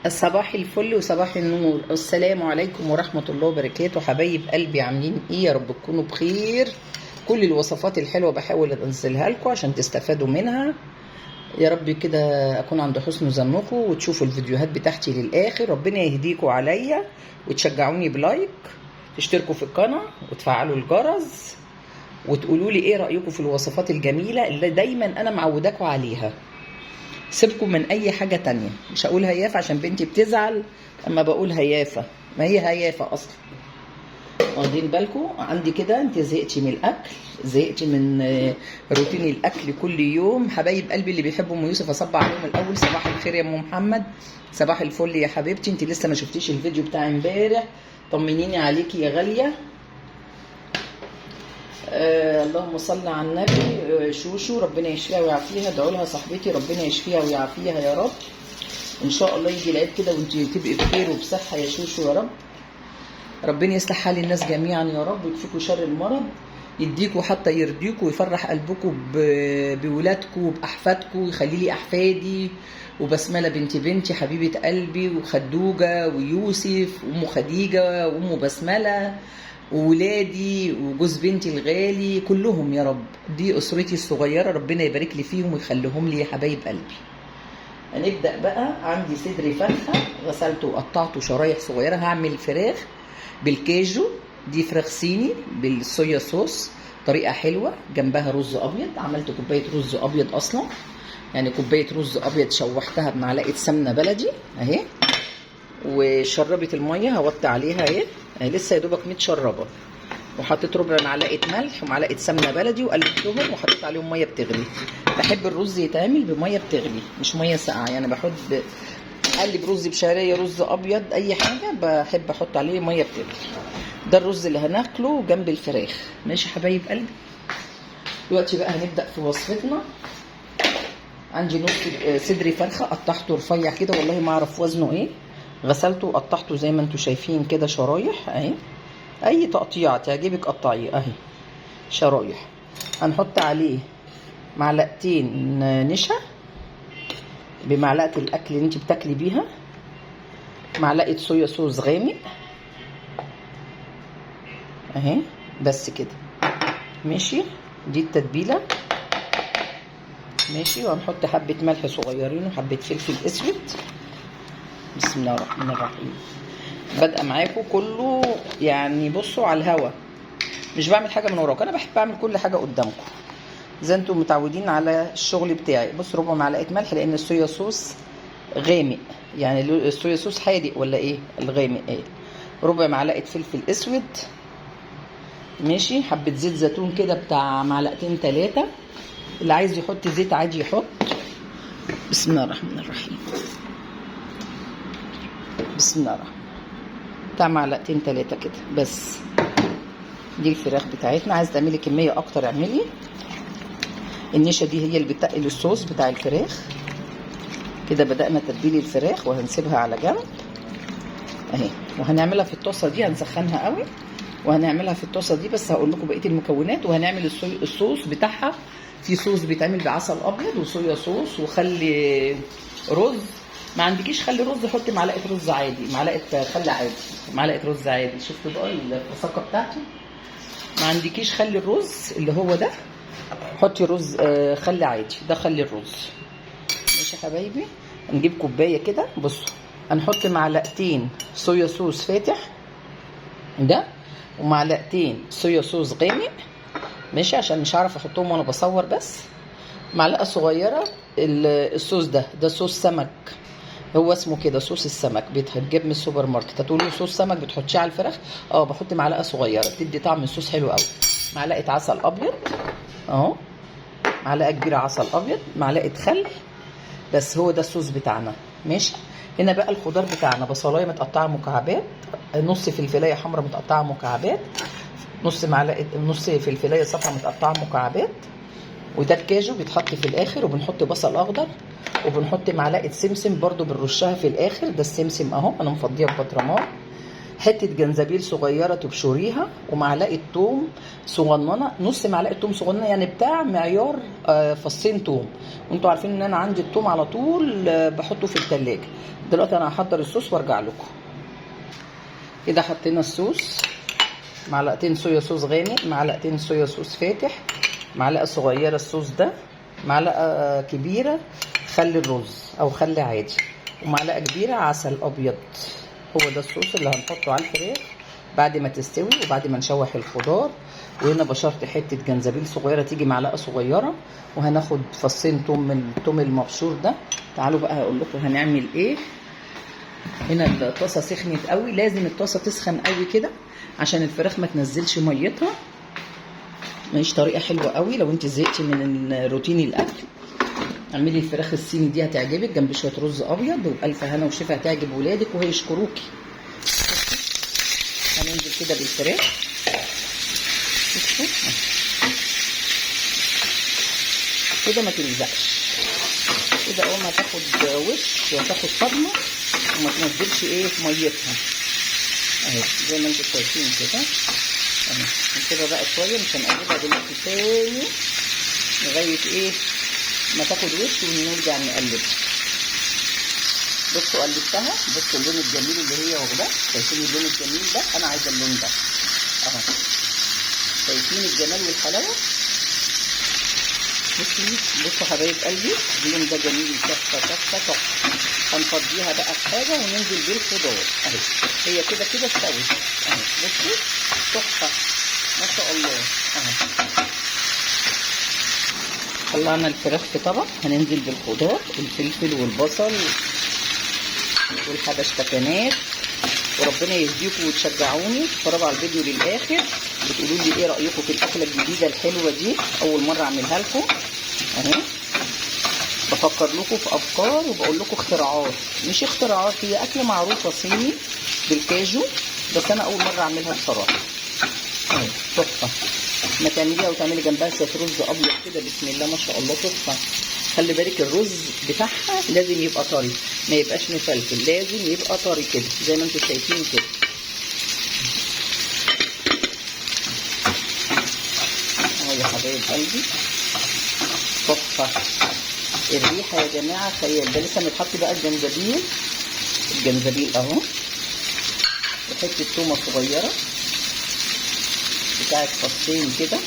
صباح الفل وصباح النور. السلام عليكم ورحمة الله وبركاته. حبايب قلبي عاملين ايه؟ يا رب تكونوا بخير. كل الوصفات الحلوة بحاول انزلها لكم عشان تستفادوا منها. يا رب كده اكون عند حسن ظنكم وتشوفوا الفيديوهات بتاعتي للاخر. ربنا يهديكم عليا وتشجعوني بلايك، تشتركوا في القناة وتفعلوا الجرس وتقولوا لي ايه رأيكم في الوصفات الجميلة اللي دايما انا معوداكم عليها. سيبكم من اي حاجة تانية. مش هقول هيافة عشان بنتي بتزعل اما بقول هيافة، ما هي هيافة اصلا. واخدين بالكم؟ عندي كده انت زهقتي من الاكل، زهقتي من روتين الاكل كل يوم. حبايب قلبي اللي بيحبوا ام يوسف اصب عليهم الاول صباح الخير يا ام محمد. صباح الفل يا حبيبتي. انت لسه ما شفتيش الفيديو بتاع امبارح، طمنيني عليكي يا غالية. اللهم صل على النبي. شوشو ربنا يشفيها ويعافيها، ادعوا لها صاحبتي ربنا يشفيها ويعافيها يا رب. ان شاء الله يجي العيد كده وانت تبقي بخير وبصحه يا شوشو يا رب. ربنا يصلح حال الناس جميعا يا رب ويكفيكوا شر المرض، يديكوا حتى يرضيكوا ويفرح قلبكم بولادكم وباحفادكم، ويخلي لي احفادي وبسمله بنتي حبيبه قلبي وخدوجه ويوسف وام خديجه وام بسمله وولادي وجوز بنتي الغالي كلهم يا رب. دي اسرتي الصغيره، ربنا يبارك لي فيهم ويخليهم لي يا حبايب قلبي. هنبدا بقى. عندي صدر فرخه غسلته وقطعته شرايح صغيره. هعمل فراخ بالكاجو، دي فراخ صيني بالصويا صوص، طريقه حلوه. جنبها رز ابيض، عملت كوبايه رز ابيض اصلا، يعني كوبايه رز ابيض شوحتها بمعلقه سمنه بلدي اهي، وشربت الميه هوطي عليها اهي لسه يا دوبك متشربه، وحطيت ربع معلقه ملح ومعلقه سمنه بلدي وقلبتهم وحطيت عليهم ميه بتغلي. بحب الرز يتعمل بميه بتغلي مش ميه ساقعه، يعني بحب اقلب رز بشعريه رز ابيض اي حاجه بحب احط عليه ميه بتغلي. ده الرز اللي هناكله جنب الفراخ. ماشي حبايب قلبي. دلوقتي بقى هنبدا في وصفتنا. عندي نص صدر فرخه قطعته رفيع كده، والله ما اعرف وزنه ايه. غسلته وقطعته زي ما انتم شايفين كده شرايح اهي، اي تقطيع تعجبك قطعيه اهي شرايح. هنحط عليه معلقتين نشا بمعلقه الاكل اللي انت بتاكلي بيها، معلقه صويا صوص غامق اهي بس كده. ماشي، دي التتبيله. ماشي، وهنحط حبه ملح صغيرين وحبه فلفل اسود. بسم الله الرحمن الرحيم. بادئه معاكم كله يعني بصوا على الهوا، مش بعمل حاجه من وراكم، انا بحب اعمل كل حاجه قدامكم زي انتم متعودين على الشغل بتاعي. بص، ربع معلقه ملح لان الصويا صوص غامق، يعني الصويا صوص حادق ولا ايه الغامق ايه. ربع معلقه فلفل اسود. ماشي، حبه زيت زيتون كده بتاع معلقتين 3. اللي عايز يحط زيت عادي يحط. بسم الله الرحمن الرحيم. بسم الله الرحمن، بتاع معلقتين 3 كده بس. دي الفراخ بتاعتنا، عايز تعملي كميه اكتر اعملي. النشا دي هي اللي بتقل الصوص بتاع الفراخ. كده بدأنا تتبيل الفراخ وهنسيبها على جنب اهي، وهنعملها في الطاسه دي. هنسخنها قوي وهنعملها في الطاسه دي، بس هقول لكم بقيه المكونات. وهنعمل الصوص بتاعها. في صوص بيتعمل بعسل ابيض وصويا صوص وخل رز. ما عندكيش خل رز حطي معلقه رز عادي، معلقه خل عادي، معلقه رز عادي. شفتوا بقى الفساقه بتاعتي؟ ما عندكيش خل الرز اللي هو ده، حطي رز خل عادي، ده خل الرز. ماشي يا حبايبي. نجيب كوبايه كده. بصوا، هنحط معلقتين صويا صوص فاتح ده ومعلقتين صويا صوص غامق. ماشي، عشان مش هعرف احطهم وانا بصور. بس معلقه صغيره الصوص ده صوص سمك، هو اسمه كده صوص السمك، بيتجاب من السوبر ماركت. هتقولوا صوص سمك بتحطيه على الفراخ؟ بحط معلقه صغيره بتدي طعم الصوص حلو قوي. معلقه عسل ابيض اهو، معلقه كبيره عسل ابيض، معلقه خل. بس هو ده الصوص بتاعنا. ماشي. هنا بقى الخضار بتاعنا: بصلايه متقطعه مكعبات، نص فلفلايه حمراء متقطعه مكعبات، نص فلفلايه صفراء متقطعه مكعبات. وده الكاجو بيتحط في الاخر. وبنحط بصل اخضر، وبنحط معلقه سمسم برضو بنرشها في الاخر. ده السمسم اهو انا مفضيه ببطرمان. حته جنزبيل صغيره تبشريها، ومعلقه توم صغننه، نص معلقه توم صغننه، يعني بتاع معيار فصين توم. وانتوا عارفين ان انا عندي التوم على طول بحطه في التلاجة. دلوقتي انا هحضر الصوص وارجع لكم. كده حطينا الصوص، معلقتين صويا صوص غامق، معلقتين صويا صوص فاتح، معلقه صغيره الصوص ده، معلقه كبيره خل الرز او خل عادي، ومعلقه كبيره عسل ابيض. هو ده الصوص اللي هنحطه على الفراخ بعد ما تستوي وبعد ما نشوح الخضار. وهنا بشرت حته جنزبيل صغيره تيجي معلقه صغيره، وهناخد فصين توم من التوم المبشور ده. تعالوا بقى هقول لكم هنعمل ايه. هنا الطاسه سخنت قوي، لازم الطاسه تسخن قوي كده عشان الفراخ ما تنزلش ميتها. ماشي، طريقه حلوه قوي لو انت زهقتي من روتين الاكل. اعملي الفراخ الصيني دي هتعجبك جنب شويه رز ابيض، وبالف هنا وشفا هتعجب ولادك وهيشكروكي. هننزل كده بالفراخ كده ما تلزقش كده، اول ما تاخد وش وتاخد صدمه وما تنزلش ايه ميتها اهي زي ما انتم شايفين كده اهي. كده بقى شويه مش هنقلبها دلوقتي تاني لغايه ايه ما تاخد وش ونرجع نقلب. بصوا قلبتها، بصوا اللون الجميل اللي هي واخداه، شايفين اللون الجميل ده؟ انا عايزه اللون ده اهو. شايفين الجمال والحلاوه؟ بصوا حبايب قلبي اللون ده جميل تحفه تحفه تحفه. هنفضيها بقى في حاجه وننزل بالخضار اهي. هي كده كده استوت اهي. بصوا تحفه ما شاء الله اهي. طلعنا الفراخ في طبق، هننزل بالخضار الفلفل والبصل والحبشتكنات. وربنا يهديكم وتشجعوني تتفرجوا على الفيديو للاخر وتقولوا لي ايه رايكم في الاكله الجديده الحلوه دي، اول مره اعملها لكم اهي. بفكر لكم في افكار وبقول لكم اختراعات، مش اختراعات، هي اكله معروفه صيني بالكاجو، بس انا اول مره اعملها بصراحه اهي. تحفه، ما تعمليها وتعملي جنبها شويه رز ابيض كده بسم الله ما شاء الله تحفه. خلي بالك الرز بتاعها لازم يبقى طري، ما يبقاش مفلفل، لازم يبقى طري كده زي ما انتم شايفين كده اهو يا حبايب قلبي. تحفه، الريحه يا جماعه خيال. ده لسه متحط بقى الجنزبيل اهو، وحته تومه صغيره بتاعت فصين كده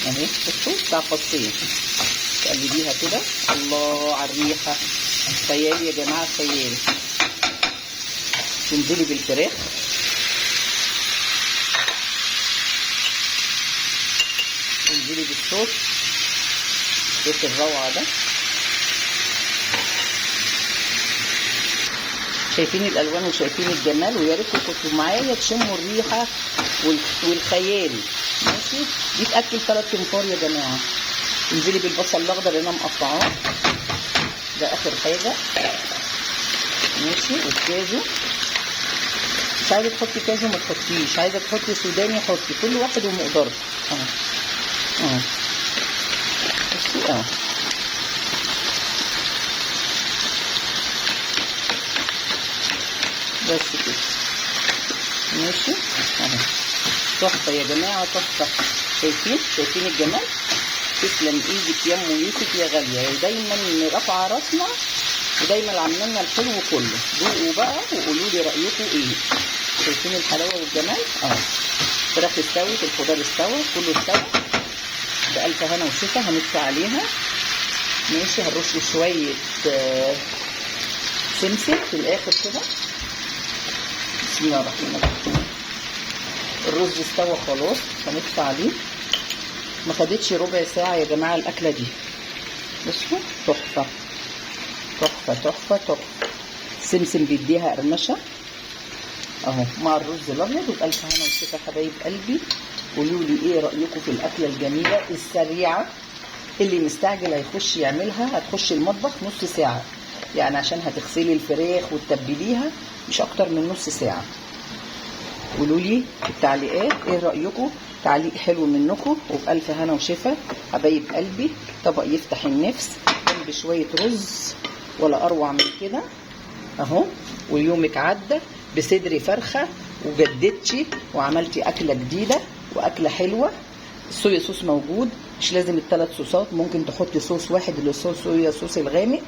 اهي. بصوا بتاع فصين تقلبيها كده. الله على الريحه، خيال يا جماعه خيال. تنزلي بالفراخ تنزلي بالصوص الروعه ده. شايفين الالوان وشايفين الجمال، ويا ريتكم كنتوا معايا تشموا الريحه والخيال. ماشي، دي تاكل 3 تنفار يا جماعه. انزلي بالبصل الاخضر اللي انا مقطعاه ده اخر حاجه ماشي، والكاجو. مش عايزه تحطي كاجو ما تحطيش، عايزه تحطي سوداني حطي، كل واحد ومقدرته اهو اهو. بصي اهو بس كده ماشي اهو. تحفه يا جماعه تحفه. شايفين الجمال؟ تسلم ايدك يا ام يوسف يا غاليه، دايما رافعه راسنا ودايما عامله لنا الحلو كله. دوقوا بقى وقولوا لي رايكم ايه. شايفين الحلاوه والجمال اهو. الفراخ استوت، الخضار استوى، كله استوى بألف هنا وشفا. هندفع عليها ماشي، هنرش شويه سمسم في الاخر كده. بسم الله الرحمن الرحيم. الرز استوى خلاص، هندفع عليه. ما خدتش ربع ساعه يا جماعه الاكله دي. بصوا تحفه تحفه تحفه تحفه. سمسم بيديها قرمشه اهو مع الرز الابيض. وبألف هنا وشفا حبايب قلبي. قولوا لي ايه رايكم في الاكله الجميله السريعه. اللي مستعجل هيخش يعملها، هتخش المطبخ نص ساعه يعني، عشان هتغسلي الفراخ وتتبليها مش اكتر من نص ساعه. قولوا لي في التعليقات ايه رايكم، تعليق حلو منكم. وبألف هنا وشفا حبايب قلبي. طبق يفتح النفس جنب شويه رز ولا اروع من كده اهو. ويومك عدى بصدر فرخه وجددتي وعملتي اكله جديده واكله حلوه. الصويا صوص موجود، مش لازم ال3 صوصات، ممكن تحطي صوص واحد اللي هو صويا صوص الغامق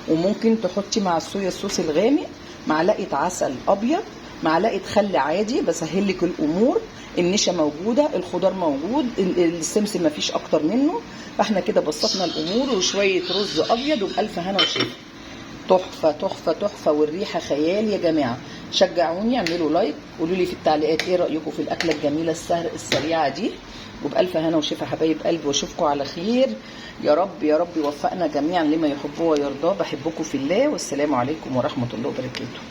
وممكن تحطي مع الصويا صوص الغامق معلقه عسل ابيض، معلقه خل عادي، بسهل لك الامور. النشا موجوده، الخضار موجود، السمسم مفيش اكتر منه. فاحنا كده بسطنا الامور، وشويه رز ابيض وبالف هنا وشفا. تحفه تحفه تحفه، والريحه خيال يا جماعه. شجعوني، اعملوا لايك، قولوا لي في التعليقات ايه رايكم في الاكله الجميله السريعه دي. وبالف هنا وشفا حبايب قلبي، واشوفكم على خير. يا رب يا رب يوفقنا جميعا لما يحبه ويرضاه. بحبكم في الله، والسلام عليكم ورحمه الله وبركاته.